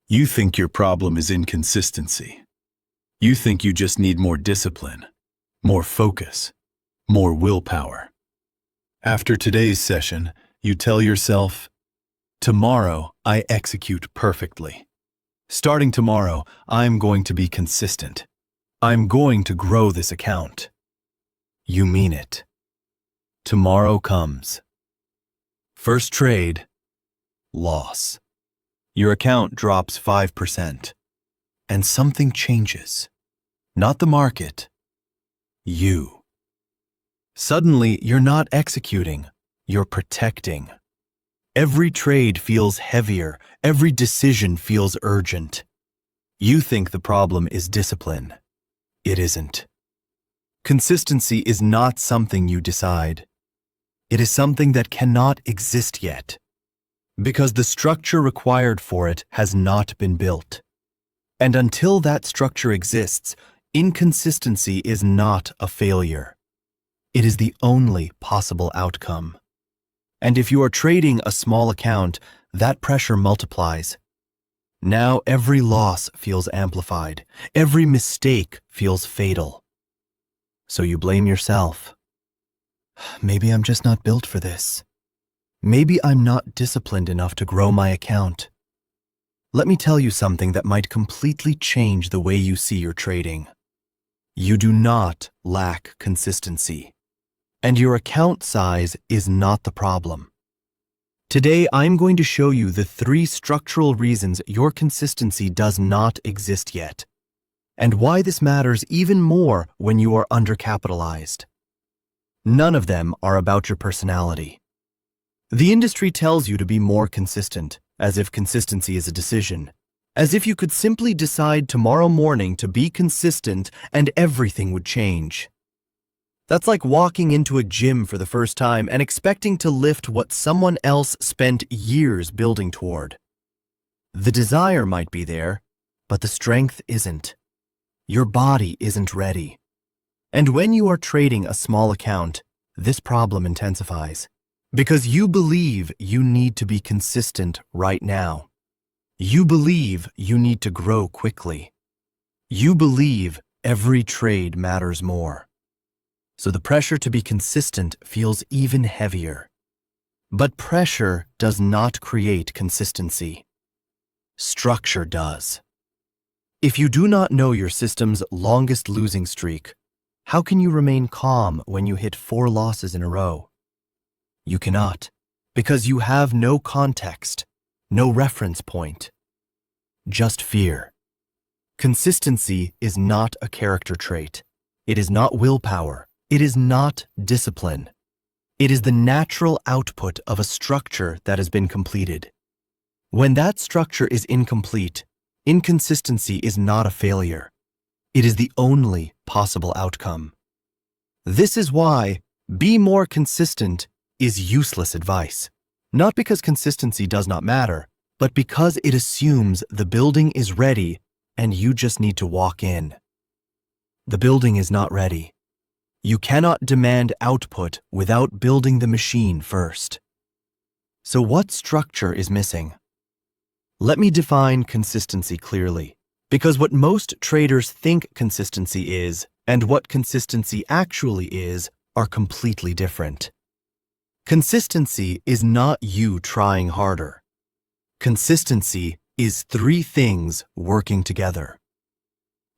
You think your problem is inconsistency. You think you just need more discipline, more focus, more willpower. After today's session, you tell yourself, tomorrow I execute perfectly. Starting tomorrow, I'm going to be consistent. I'm going to grow this account. You mean it. Tomorrow comes. First trade, loss. Your account drops 5%. And something changes. Not the market. You. Suddenly, you're not executing. You're protecting. Every trade feels heavier. Every decision feels urgent. You think the problem is discipline. It isn't. Consistency is not something you decide. It is something that cannot exist yet, because the structure required for it has not been built. And until that structure exists, inconsistency is not a failure. It is the only possible outcome. And if you are trading a small account, that pressure multiplies. Now every loss feels amplified. Every mistake feels fatal. So you blame yourself. Maybe I'm just not built for this. Maybe I'm not disciplined enough to grow my account. Let me tell you something that might completely change the way you see your trading. You do not lack consistency, and your account size is not the problem. Today, I'm going to show you the 3 structural reasons your consistency does not exist yet, and why this matters even more when you are undercapitalized. None of them are about your personality. The industry tells you to be more consistent, as if consistency is a decision, as if you could simply decide tomorrow morning to be consistent and everything would change. That's like walking into a gym for the first time and expecting to lift what someone else spent years building toward. The desire might be there, but the strength isn't. Your body isn't ready. And when you are trading a small account, this problem intensifies. Because you believe you need to be consistent right now. You believe you need to grow quickly. You believe every trade matters more. So the pressure to be consistent feels even heavier. But pressure does not create consistency. Structure does. If you do not know your system's longest losing streak, how can you remain calm when you hit 4 losses in a row? You cannot, because you have no context, no reference point. Just fear. Consistency is not a character trait. It is not willpower. It is not discipline. It is the natural output of a structure that has been completed. When that structure is incomplete, inconsistency is not a failure. It is the only possible outcome. This is why be more consistent is useless advice. Not because consistency does not matter, but because it assumes the building is ready and you just need to walk in. The building is not ready. You cannot demand output without building the machine first. So what structure is missing? Let me define consistency clearly, because what most traders think consistency is and what consistency actually is are completely different. Consistency is not you trying harder. Consistency is 3 things working together.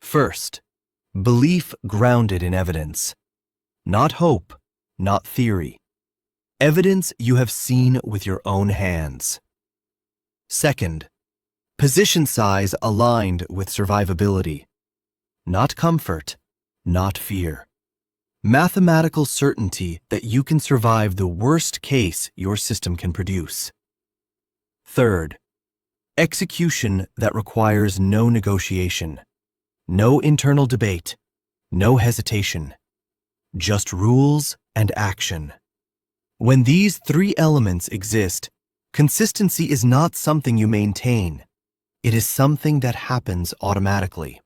First, belief grounded in evidence. Not hope, not theory. Evidence you have seen with your own hands. Second, position size aligned with survivability. Not comfort, not fear. Mathematical certainty that you can survive the worst case your system can produce. Third, execution that requires no negotiation, no internal debate, no hesitation, just rules and action. When these 3 elements exist, consistency is not something you maintain. It is something that happens automatically.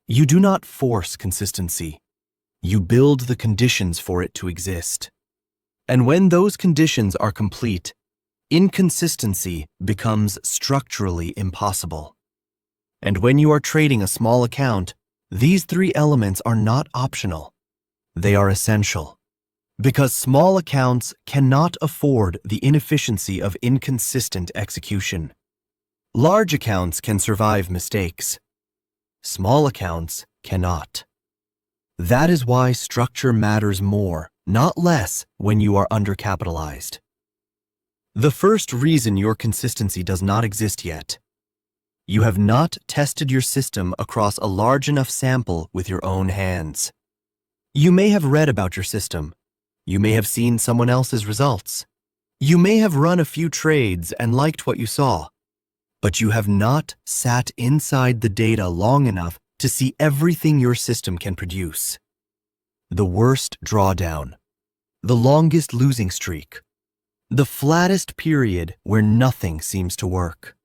You do not force consistency. You build the conditions for it to exist. And when those conditions are complete, inconsistency becomes structurally impossible. And when you are trading a small account, these three elements are not optional. They are essential. Because small accounts cannot afford the inefficiency of inconsistent execution. Large accounts can survive mistakes. Small accounts cannot. That is why structure matters more, not less, when you are undercapitalized. The first reason your consistency does not exist yet. You have not tested your system across a large enough sample with your own hands. You may have read about your system. You may have seen someone else's results. You may have run a few trades and liked what you saw. But you have not sat inside the data long enough to see everything your system can produce. The worst drawdown, the longest losing streak, the flattest period where nothing seems to work.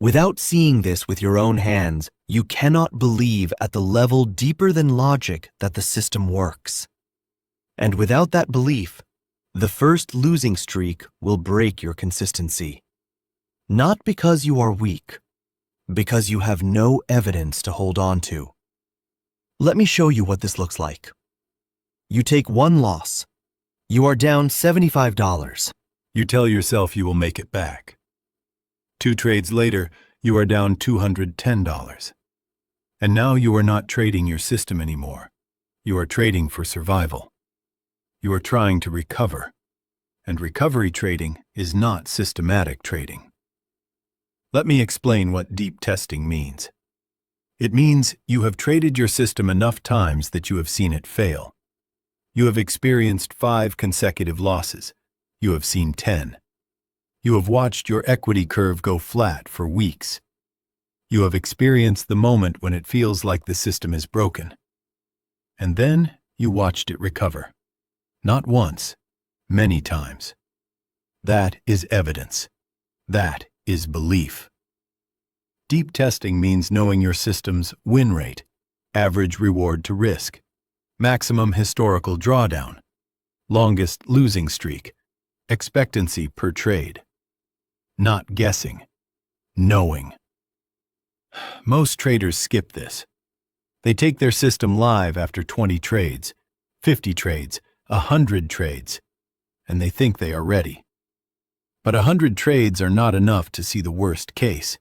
Without seeing this with your own hands, you cannot believe at the level deeper than logic that the system works. And without that belief, the first losing streak will break your consistency. Not because you are weak, because you have no evidence to hold on to. Let me show you what this looks like. You take one loss. You are down $75. You tell yourself you will make it back. 2 trades later, you are down $210. And now you are not trading your system anymore. You are trading for survival. You are trying to recover. And recovery trading is not systematic trading. Let me explain what deep testing means. It means you have traded your system enough times that you have seen it fail. You have experienced 5 consecutive losses. You have seen 10. You have watched your equity curve go flat for weeks. You have experienced the moment when it feels like the system is broken. And then you watched it recover. Not once, many times. That is evidence. That is belief. Deep testing means knowing your system's win rate, average reward to risk, maximum historical drawdown, longest losing streak, expectancy per trade. Not guessing, knowing. Most traders skip this. They take their system live after 20 trades, 50 trades, 100 trades, and they think they are ready. But 100 trades are not enough to see the worst case.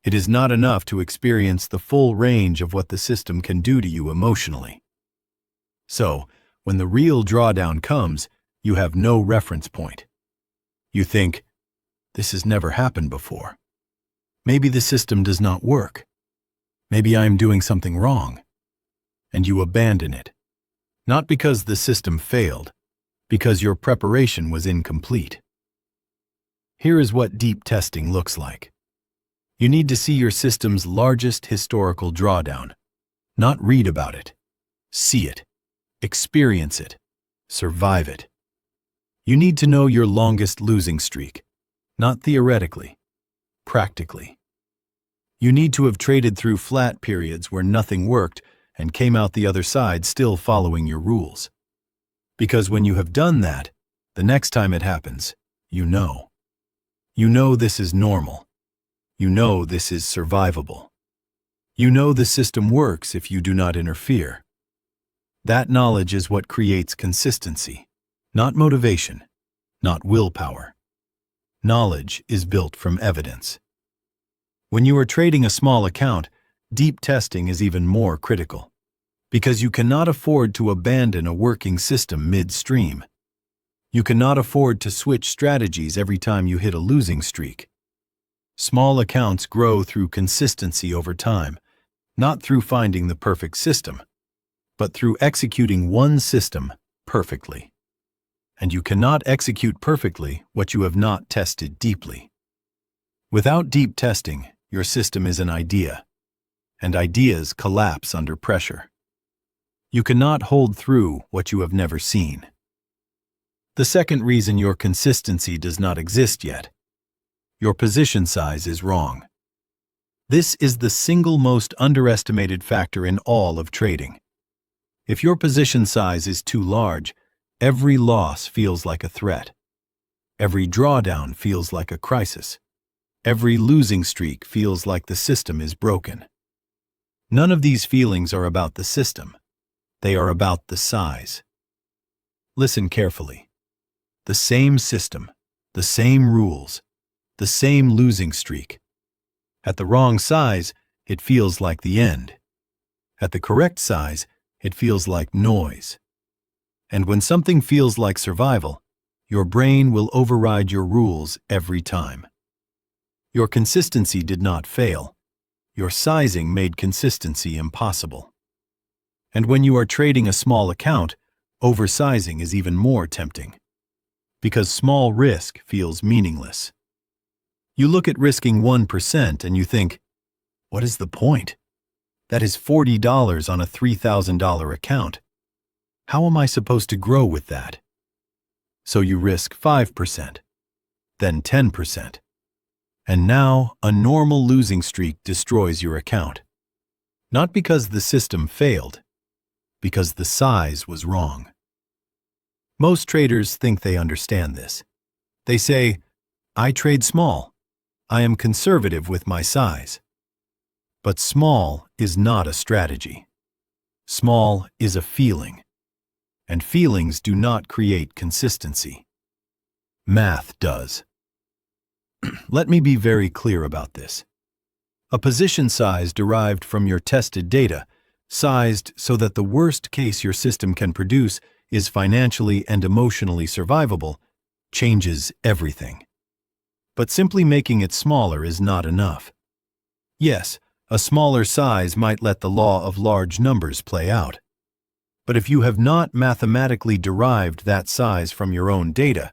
It is not enough to experience the full range of what the system can do to you emotionally. So, when the real drawdown comes, you have no reference point. You think, this has never happened before. Maybe the system does not work. Maybe I am doing something wrong. And you abandon it. Not because the system failed, because your preparation was incomplete. Here is what deep testing looks like. You need to see your system's largest historical drawdown. Not read about it. See it. Experience it. Survive it. You need to know your longest losing streak. Not theoretically. Practically. You need to have traded through flat periods where nothing worked and came out the other side still following your rules. Because when you have done that, the next time it happens, you know. You know this is normal. You know this is survivable. You know the system works if you do not interfere. That knowledge is what creates consistency, not motivation, not willpower. Knowledge is built from evidence. When you are trading a small account, deep testing is even more critical, because you cannot afford to abandon a working system midstream. You cannot afford to switch strategies every time you hit a losing streak. Small accounts grow through consistency over time, not through finding the perfect system, but through executing one system perfectly. And you cannot execute perfectly what you have not tested deeply. Without deep testing, your system is an idea, and ideas collapse under pressure. You cannot hold through what you have never seen. The second reason your consistency does not exist yet. Your position size is wrong. This is the single most underestimated factor in all of trading. If your position size is too large, every loss feels like a threat. Every drawdown feels like a crisis. Every losing streak feels like the system is broken. None of these feelings are about the system. They are about the size. Listen carefully. The same system, the same rules, the same losing streak. At the wrong size, it feels like the end. At the correct size, it feels like noise. And when something feels like survival, your brain will override your rules every time. Your consistency did not fail. Your sizing made consistency impossible. And when you are trading a small account, oversizing is even more tempting. Because small risk feels meaningless. You look at risking 1% and you think, what is the point? That is $40 on a $3,000 account. How am I supposed to grow with that? So you risk 5%, then 10%. And now a normal losing streak destroys your account. Not because the system failed, because the size was wrong. Most traders think they understand this. They say, I trade small. I am conservative with my size. But small is not a strategy. Small is a feeling. And feelings do not create consistency. Math does. Let me be very clear about this. A position size derived from your tested data, sized so that the worst case your system can produce is financially and emotionally survivable, changes everything. But simply making it smaller is not enough. Yes, a smaller size might let the law of large numbers play out. But if you have not mathematically derived that size from your own data,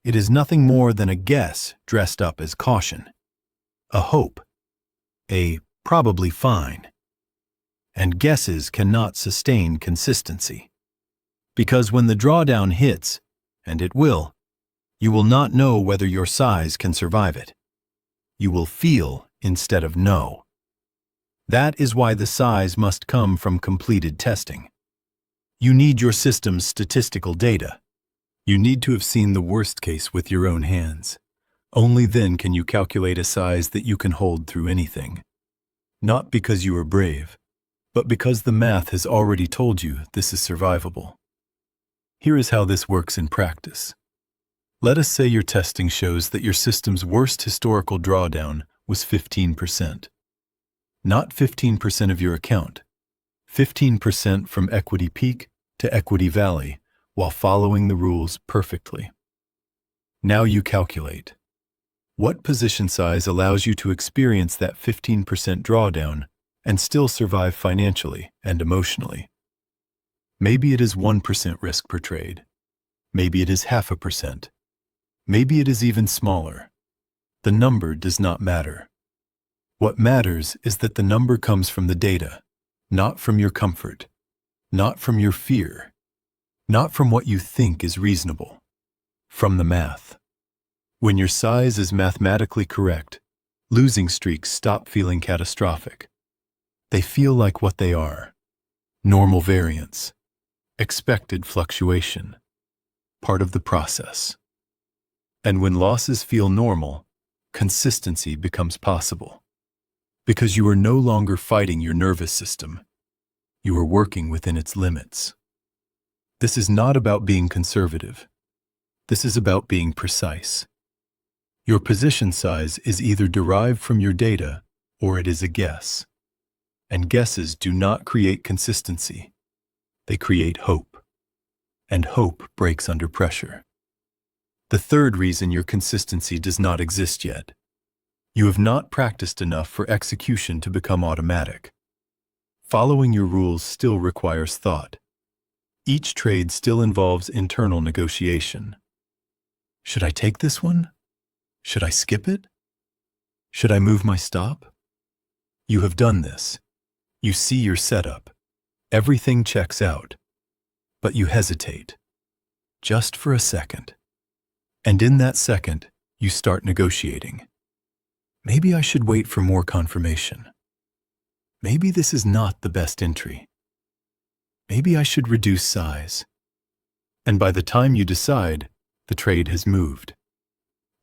it is nothing more than a guess dressed up as caution, a hope, a probably fine. And guesses cannot sustain consistency. Because when the drawdown hits, and it will, you will not know whether your size can survive it. You will feel instead of know. That is why the size must come from completed testing. You need your system's statistical data. You need to have seen the worst case with your own hands. Only then can you calculate a size that you can hold through anything. Not because you are brave, but because the math has already told you this is survivable. Here is how this works in practice. Let us say your testing shows that your system's worst historical drawdown was 15%. Not 15% of your account, 15% from equity peak to equity valley, while following the rules perfectly. Now you calculate. What position size allows you to experience that 15% drawdown and still survive financially and emotionally? Maybe it is 1% risk per trade. Maybe it is 0.5%. Maybe it is even smaller. The number does not matter. What matters is that the number comes from the data, not from your comfort, not from your fear, not from what you think is reasonable, from the math. When your size is mathematically correct, losing streaks stop feeling catastrophic. They feel like what they are: normal variance, expected fluctuation, part of the process. And when losses feel normal, consistency becomes possible. Because you are no longer fighting your nervous system. You are working within its limits. This is not about being conservative. This is about being precise. Your position size is either derived from your data or it is a guess. And guesses do not create consistency. They create hope. And hope breaks under pressure. The third reason your consistency does not exist yet. You have not practiced enough for execution to become automatic. Following your rules still requires thought. Each trade still involves internal negotiation. Should I take this one? Should I skip it? Should I move my stop? You have done this. You see your setup. Everything checks out. But you hesitate. Just for a second. And in that second, you start negotiating. Maybe I should wait for more confirmation. Maybe this is not the best entry. Maybe I should reduce size. And by the time you decide, the trade has moved.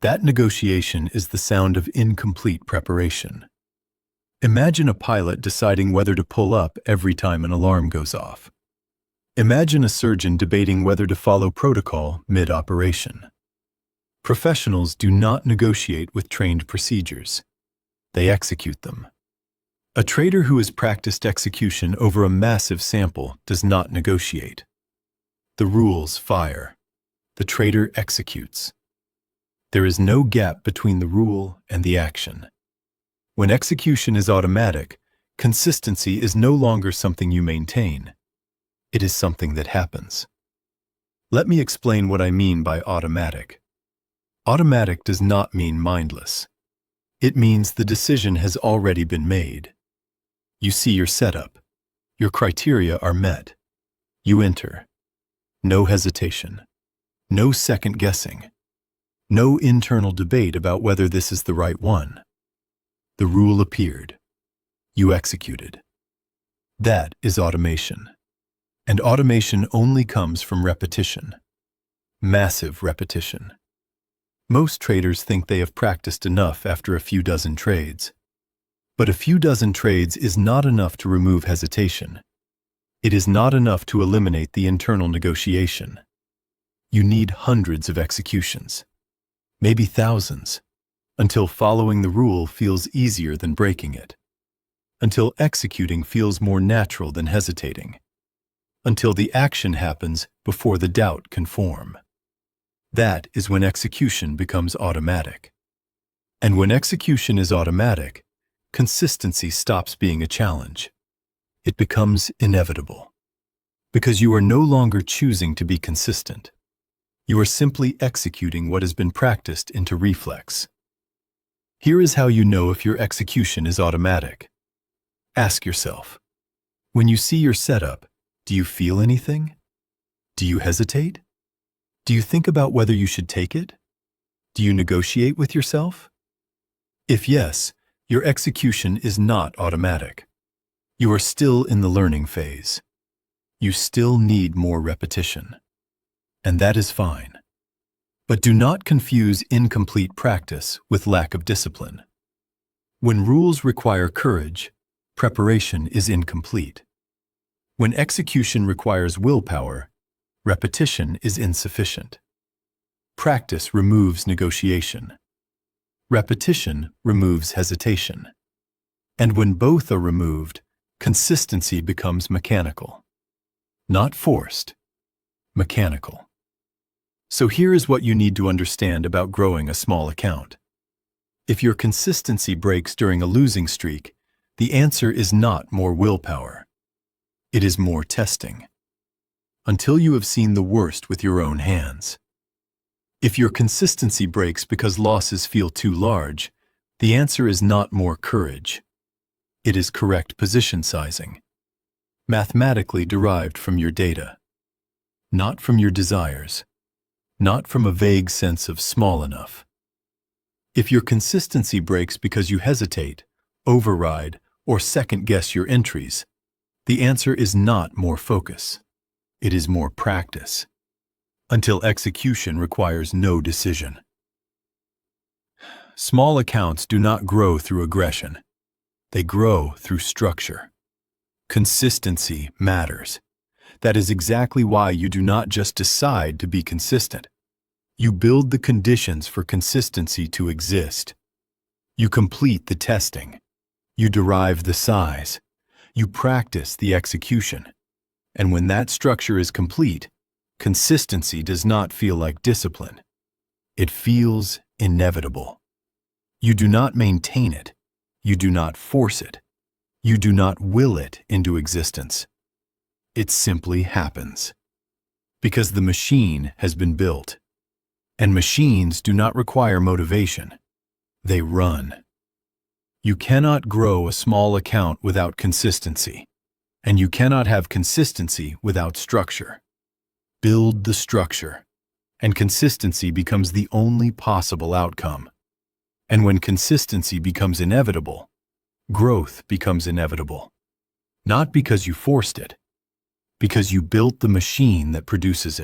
That negotiation is the sound of incomplete preparation. Imagine a pilot deciding whether to pull up every time an alarm goes off. Imagine a surgeon debating whether to follow protocol mid-operation. Professionals do not negotiate with trained procedures. They execute them. A trader who has practiced execution over a massive sample does not negotiate. The rules fire. The trader executes. There is no gap between the rule and the action. When execution is automatic, consistency is no longer something you maintain. It is something that happens. Let me explain what I mean by automatic. Automatic does not mean mindless. It means the decision has already been made. You see your setup. Your criteria are met. You enter. No hesitation. No second guessing. No internal debate about whether this is the right one. The rule appeared. You executed. That is automation. And automation only comes from repetition. Massive repetition. Most traders think they have practiced enough after a few dozen trades. But a few dozen trades is not enough to remove hesitation. It is not enough to eliminate the internal negotiation. You need hundreds of executions, maybe thousands, until following the rule feels easier than breaking it, until executing feels more natural than hesitating, until the action happens before the doubt can form. That is when execution becomes automatic. And when execution is automatic, consistency stops being a challenge. It becomes inevitable. Because you are no longer choosing to be consistent. You are simply executing what has been practiced into reflex. Here is how you know if your execution is automatic. Ask yourself, when you see your setup, do you feel anything? Do you hesitate? Do you think about whether you should take it? Do you negotiate with yourself? If yes, your execution is not automatic. You are still in the learning phase. You still need more repetition. And that is fine. But do not confuse incomplete practice with lack of discipline. When rules require courage, preparation is incomplete. When execution requires willpower, repetition is insufficient. Practice removes negotiation. Repetition removes hesitation. And when both are removed, consistency becomes mechanical. Not forced, mechanical. So here is what you need to understand about growing a small account. If your consistency breaks during a losing streak, the answer is not more willpower. It is more testing. Until you have seen the worst with your own hands. If your consistency breaks because losses feel too large, the answer is not more courage. It is correct position sizing, mathematically derived from your data, not from your desires, not from a vague sense of small enough. If your consistency breaks because you hesitate, override, or second-guess your entries, the answer is not more focus. It is more practice, until execution requires no decision. Small accounts do not grow through aggression. They grow through structure. Consistency matters. That is exactly why you do not just decide to be consistent. You build the conditions for consistency to exist. You complete the testing. You derive the size. You practice the execution. And when that structure is complete, consistency does not feel like discipline. It feels inevitable. You do not maintain it. You do not force it. You do not will it into existence. It simply happens. Because the machine has been built. And machines do not require motivation. They run. You cannot grow a small account without consistency. And you cannot have consistency without structure. Build the structure, and consistency becomes the only possible outcome. And when consistency becomes inevitable, growth becomes inevitable. Not because you forced it, because you built the machine that produces it.